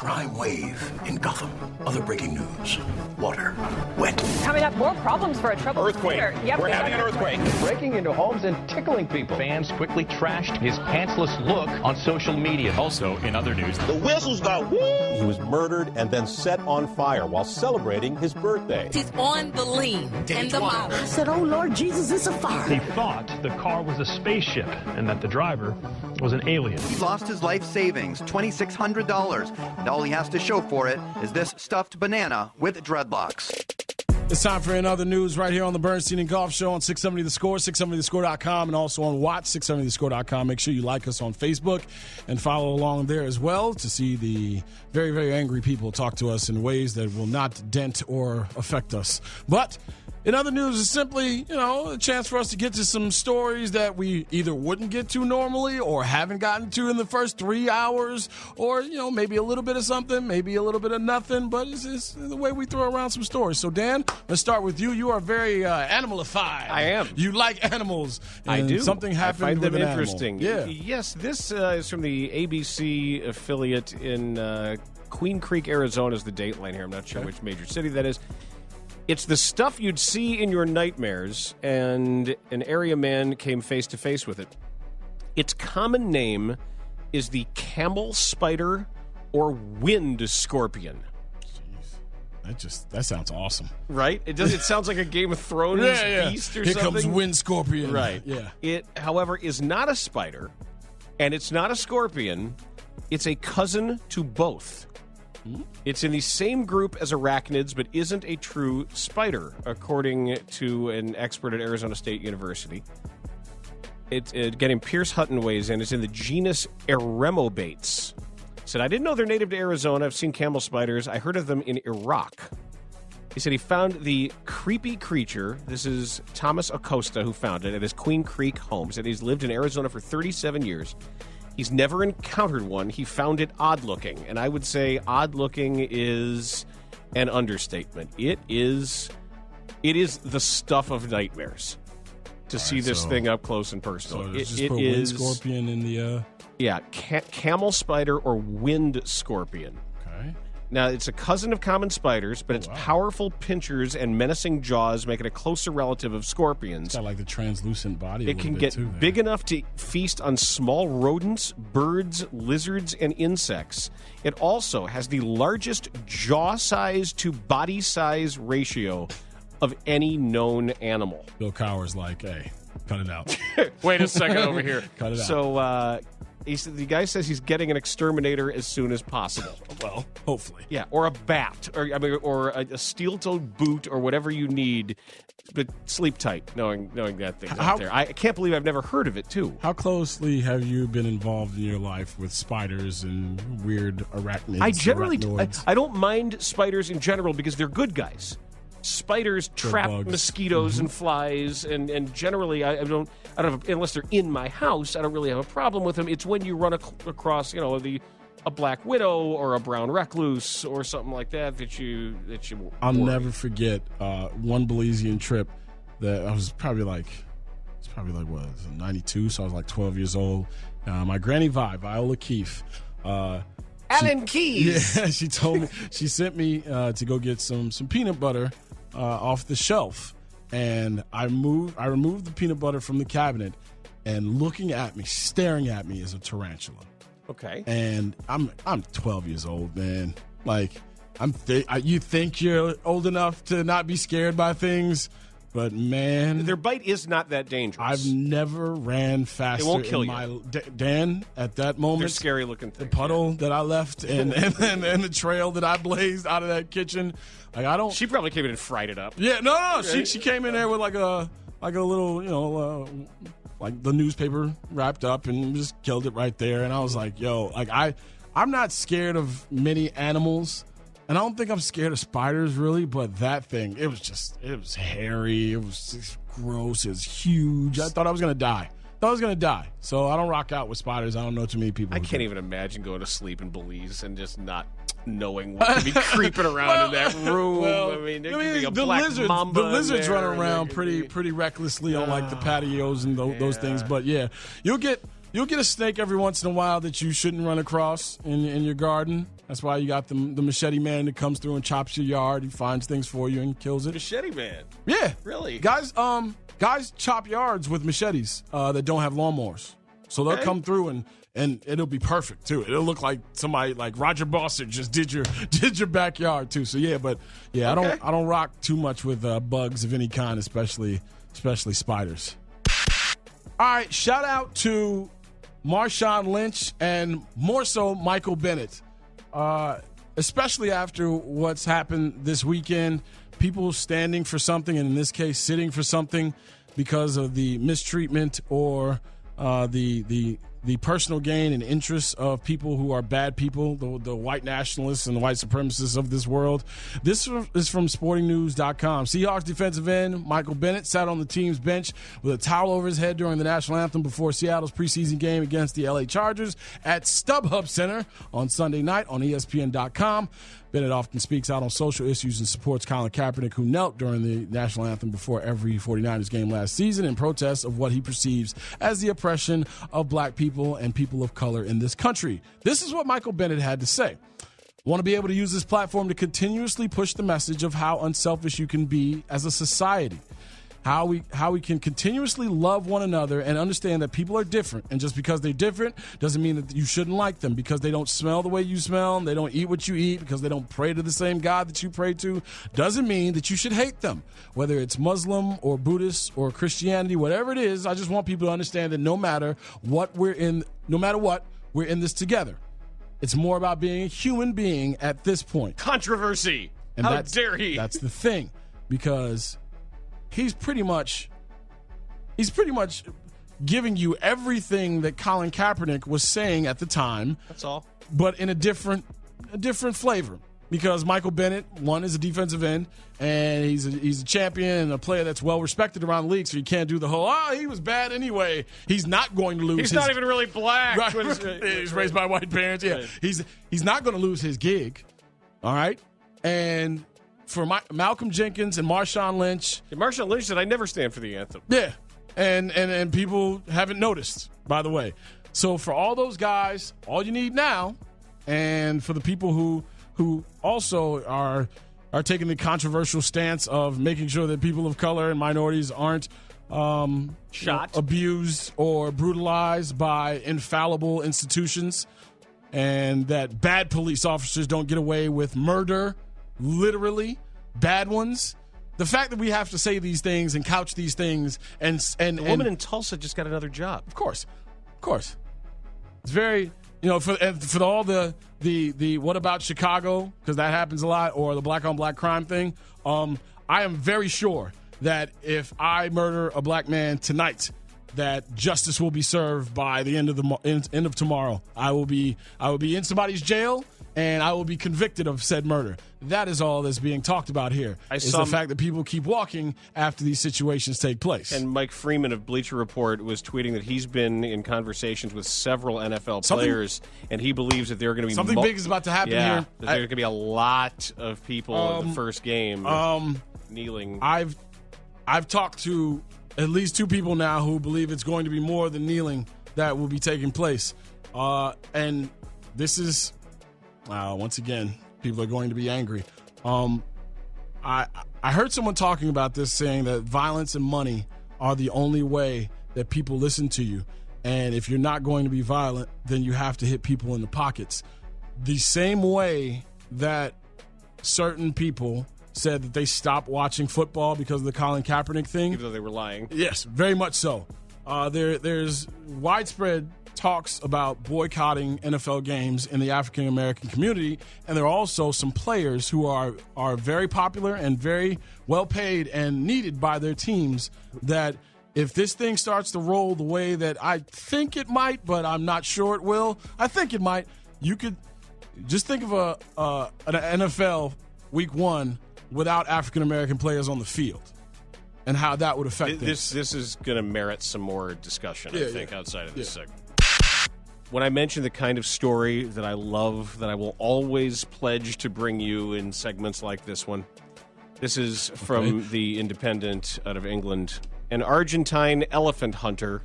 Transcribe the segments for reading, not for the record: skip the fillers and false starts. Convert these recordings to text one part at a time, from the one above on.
crime wave in Gotham. Other breaking news. Water. Wet. Coming up, more problems for a troubled earthquake. Yep, We're having an earthquake. Breaking into homes and tickling people. Fans quickly trashed his pantsless look on social media. Also, in other news, The whistles go woo! He was murdered and then set on fire while celebrating his birthday. He's on the lean and the model. I said, oh, Lord Jesus, it's a fire. He thought the car was a spaceship and that the driver was an alien. He lost his life savings, $2,600, and all he has to show for it is this stuffed banana with dreadlocks. It's time for another news right here on the Bernstein and Goff Show on 670 The Score, 670thescore.com, and also on Watch, 670thescore.com. Make sure you like us on Facebook and follow along there as well to see the very, very angry people talk to us in ways that will not dent or affect us. But in other news, it's simply, a chance for us to get to some stories that we either wouldn't get to normally or haven't gotten to in the first 3 hours, or, maybe a little bit of something, maybe a little bit of nothing, but it's the way we throw around some stories. So, Dan, let's start with you. You are very animalified. I am. You like animals. I do. Something happened I find with them an interesting. Animal. Yeah. Yes, this is from the ABC affiliate in Queen Creek, Arizona is the dateline here. I'm not sure which major city that is. It's the stuff you'd see in your nightmares, and an area man came face-to-face with it. Its common name is the camel spider or wind scorpion. Jeez. That sounds awesome. Right? It sounds like a Game of Thrones beast or Here something. Here comes wind scorpion. Right. Yeah. It, however, is not a spider, and it's not a scorpion. It's a cousin to both. It's in the same group as arachnids, but isn't a true spider, according to an expert at Arizona State University. Getting Pierce Hutton weighs in. It's in the genus Eremobates. Said, I didn't know they're native to Arizona. I've seen camel spiders. I heard of them in Iraq. He said he found the creepy creature. This is Thomas Acosta who found it at his Queen Creek home. He said he's lived in Arizona for 37 years. He's never encountered one. He found it odd-looking. And I would say odd-looking is an understatement. It is the stuff of nightmares to see this thing up close and personal. So just put wind scorpion in the... Yeah, camel spider or wind scorpion. Okay. Now, it's a cousin of common spiders, but its powerful pinchers and menacing jaws make it a closer relative of scorpions. It's got like the translucent body. It can get big enough to feast on small rodents, birds, lizards, and insects. It also has the largest jaw size to body size ratio of any known animal. Bill Cowher's like, hey, cut it out. Wait a second over here. Cut it out. So, the guy says he's getting an exterminator as soon as possible. Well, hopefully. Yeah, or a bat, or a steel-toed boot, or whatever you need. But sleep tight, knowing that thing's out there. I can't believe I've never heard of it, too. How closely have you been involved in your life with spiders and weird arachnids? I don't mind spiders in general because they're good guys. Spiders trap mosquitoes and flies, and generally I don't have, unless they're in my house, I don't really have a problem with them. It's when you run across, a black widow or a brown recluse or something like that you I'll worry. never forget one Belizean trip that I was probably like 92, so I was like 12 years old. My granny Viola Keefe. Alan Keyes. Yeah, she told me, she sent me to go get some peanut butter off the shelf, and I removed the peanut butter from the cabinet, and staring at me is a tarantula. Okay. And I'm 12 years old, man. Like, you think you're old enough to not be scared by things, but man, their bite is not that dangerous. I've never ran faster. It won't kill you. Dan, at that moment, they're scary looking things. The puddle that I left and the trail that I blazed out of that kitchen. Like, I don't. She probably came in and fried it up. Yeah, no. She came in there with like a little, like the newspaper wrapped up and just killed it right there. And I was like, I'm not scared of many animals. And I don't think I'm scared of spiders, really, but that thing, it was hairy. It was just gross. It was huge. I thought I was going to die. So I don't rock out with spiders. I don't know too many people. I can't even imagine going to sleep in Belize and just not knowing what could be creeping around in that room. Well, I mean, there could be a black lizards, mamba. The lizards in there, run around pretty recklessly on like the patios and those things. But yeah, you'll get You'll get a snake every once in a while that you shouldn't run across in your garden. That's why you got the machete man that comes through and chops your yard. He finds things for you and kills it. Machete man? Yeah. Really? Guys chop yards with machetes that don't have lawnmowers. So they'll come through and it'll be perfect too. It'll look like somebody like Roger Bossert just did your backyard too. So I don't rock too much with bugs of any kind, especially spiders. All right, shout out to Marshawn Lynch and more so Michael Bennett, especially after what's happened this weekend. People standing for something, and in this case, sitting for something because of the mistreatment or the personal gain and interests of people who are bad people, the white nationalists and the white supremacists of this world. This is from sportingnews.com. Seahawks defensive end Michael Bennett sat on the team's bench with a towel over his head during the national anthem before Seattle's preseason game against the LA Chargers at StubHub Center on Sunday night on ESPN.com. Bennett often speaks out on social issues and supports Colin Kaepernick, who knelt during the national anthem before every 49ers game last season in protest of what he perceives as the oppression of black people and people of color in this country. This is what Michael Bennett had to say. I want to be able to use this platform to continuously push the message of how unselfish you can be as a society. How we can continuously love one another and understand that people are different. And just because they're different doesn't mean that you shouldn't like them, because they don't smell the way you smell, and they don't eat what you eat, because they don't pray to the same God that you pray to, doesn't mean that you should hate them. Whether it's Muslim or Buddhist or Christianity, whatever it is, I just want people to understand that no matter what, we're in this together. It's more about being a human being at this point. Controversy. And how dare he? That's the thing, because he's pretty much giving you everything that Colin Kaepernick was saying at the time. That's all. But in a different flavor. Because Michael Bennett, one, is a defensive end, and he's a champion and a player that's well respected around the league, so you can't do the whole, he was bad anyway. He's not going to lose He's not even really black. Right. He's raised by white parents. Yeah. Right. He's not going to lose his gig. All right? And for Malcolm Jenkins and Marshawn Lynch. Marshawn Lynch said, I never stand for the anthem. Yeah. And people haven't noticed, by the way. So for all those guys, all you need now, and for the people who also are taking the controversial stance of making sure that people of color and minorities aren't shot, abused, or brutalized by infallible institutions, and that bad police officers don't get away with murder, literally bad ones. The fact that we have to say these things and couch these things, and the woman in Tulsa just got another job. Of course, it's very, for all the what about Chicago, because that happens a lot, or the black on black crime thing. I am very sure that if I murder a black man tonight, that justice will be served by the end of tomorrow. I will be in somebody's jail, and I will be convicted of said murder. That is all that's being talked about here. Is the fact that people keep walking after these situations take place. And Mike Freeman of Bleacher Report was tweeting that he's been in conversations with several NFL players, and he believes that there are going to be something big is about to happen here. That there are going to be a lot of people in the first game kneeling. I've talked to at least two people now who believe it's going to be more than kneeling that will be taking place. And this is, once again, people are going to be angry. I heard someone talking about this, saying that violence and money are the only way that people listen to you. And if you're not going to be violent, then you have to hit people in the pockets. The same way that certain people said that they stopped watching football because of the Colin Kaepernick thing. Even though they were lying. Yes, very much so. There's widespread talks about boycotting NFL games in the African American community, and there are also some players who are very popular and very well paid and needed by their teams, that if this thing starts to roll the way that I think it might, but I'm not sure it will, I think it might, you could just think of an NFL week 1 without African American players on the field, and how that would affect things. This is going to merit some more discussion, I think, outside of this segment. When I mention the kind of story that I love, that I will always pledge to bring you in segments like this one, this is from The Independent out of England. An Argentine elephant hunter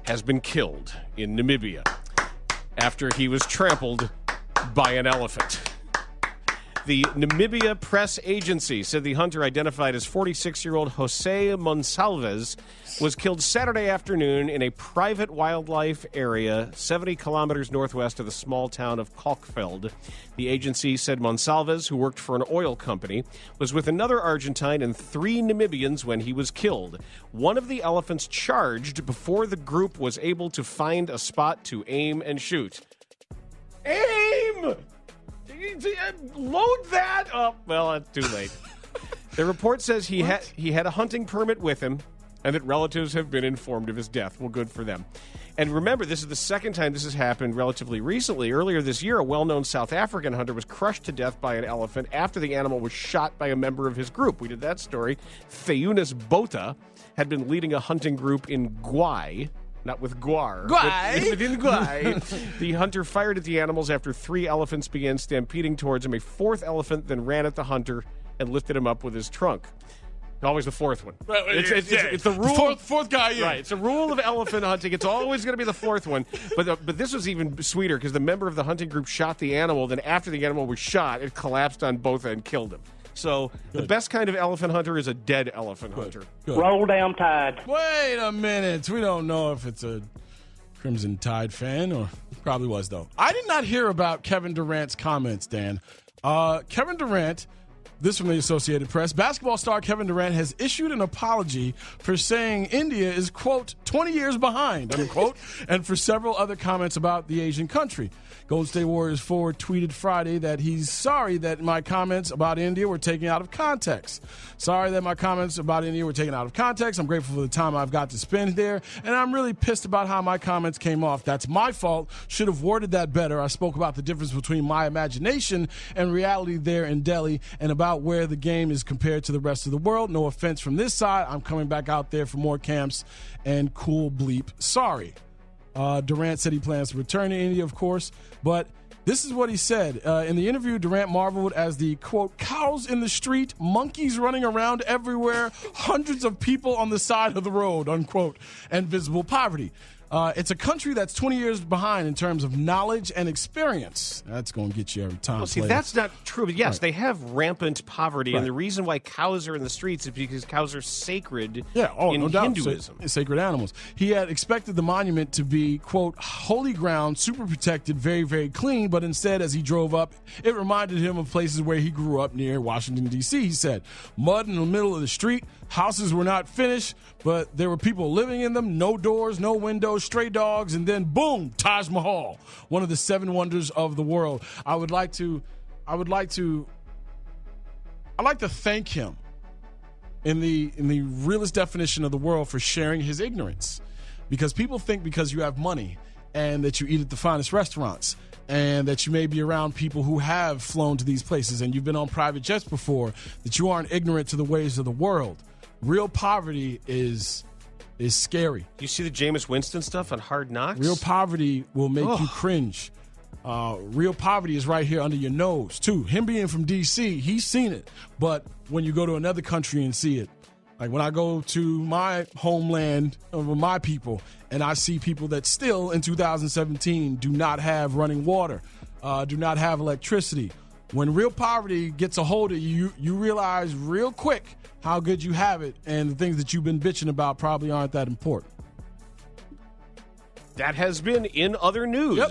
has been killed in Namibia after he was trampled by an elephant. The Namibia Press Agency said the hunter, identified as 46-year-old Jose Monsalves, was killed Saturday afternoon in a private wildlife area 70 kilometers northwest of the small town of Kalkfeld. The agency said Monsalves, who worked for an oil company, was with another Argentine and 3 Namibians when he was killed. One of the elephants charged before the group was able to find a spot to aim and shoot. Aim! Load that up. Well, it's too late. The report says he had a hunting permit with him and that relatives have been informed of his death. Well, good for them. And remember, this is the second time this has happened relatively recently. Earlier this year, a well-known South African hunter was crushed to death by an elephant after the animal was shot by a member of his group. We did that story. Theunis Botha had been leading a hunting group in Gwai. Not with Guar. But within Gwai. The hunter fired at the animals after 3 elephants began stampeding towards him. A 4th elephant then ran at the hunter and lifted him up with his trunk. Always the 4th one. It's the rule. Fourth guy in. Right. It's a rule of elephant hunting. It's always going to be the 4th one. But this was even sweeter because the member of the hunting group shot the animal. Then after the animal was shot, it collapsed on both and killed him. So the best kind of elephant hunter is a dead elephant hunter. Good. Roll down Tide. Wait a minute. We don't know if it's a Crimson Tide fan, or probably was, though. I did not hear about Kevin Durant's comments, Dan. Kevin Durant, this from the Associated Press, basketball star Kevin Durant has issued an apology for saying India is, quote, 20 years behind, unquote, and for several other comments about the Asian country. Golden State Warriors forward tweeted Friday that he's sorry that my comments about India were taken out of context. Sorry that my comments about India were taken out of context. I'm grateful for the time I've got to spend there, and I'm really pissed about how my comments came off. That's my fault. Should have worded that better. I spoke about the difference between my imagination and reality there in Delhi, and about where the game is compared to the rest of the world. No offense from this side. I'm coming back out there for more camps, and cool bleep sorry. Durant said he plans to return to India, of course, but this is what he said. In the interview, Durant marveled as the, quote, cows in the street, monkeys running around everywhere, hundreds of people on the side of the road, unquote, and visible poverty. It's a country that's 20 years behind in terms of knowledge and experience. That's going to get you every time. Well, see, that's not true. But yes, they have rampant poverty, and the reason why cows are in the streets is because cows are sacred in no doubt. Hinduism. Sacred animals. He had expected the monument to be, quote, holy ground, super protected, very, very clean, but instead, as he drove up, it reminded him of places where he grew up near Washington, D.C., he said. Mud in the middle of the street, houses were not finished, but there were people living in them, no doors, no windows, stray dogs, and then boom, Taj Mahal, one of the 7 wonders of the world. I'd like to thank him in the realest definition of the world for sharing his ignorance, because people think because you have money and that you eat at the finest restaurants and that you may be around people who have flown to these places and you've been on private jets before, that you aren't ignorant to the ways of the world. Real poverty is scary. Do you see the Jameis Winston stuff on Hard Knocks? Real poverty will make you cringe. Real poverty is right here under your nose, too. Him being from D.C., he's seen it. But when you go to another country and see it, like when I go to my homeland of my people and I see people that still in 2017 do not have running water, do not have electricity. When real poverty gets a hold of you, you realize real quick how good you have it, and the things that you've been bitching about probably aren't that important. That has been in other news. Yep.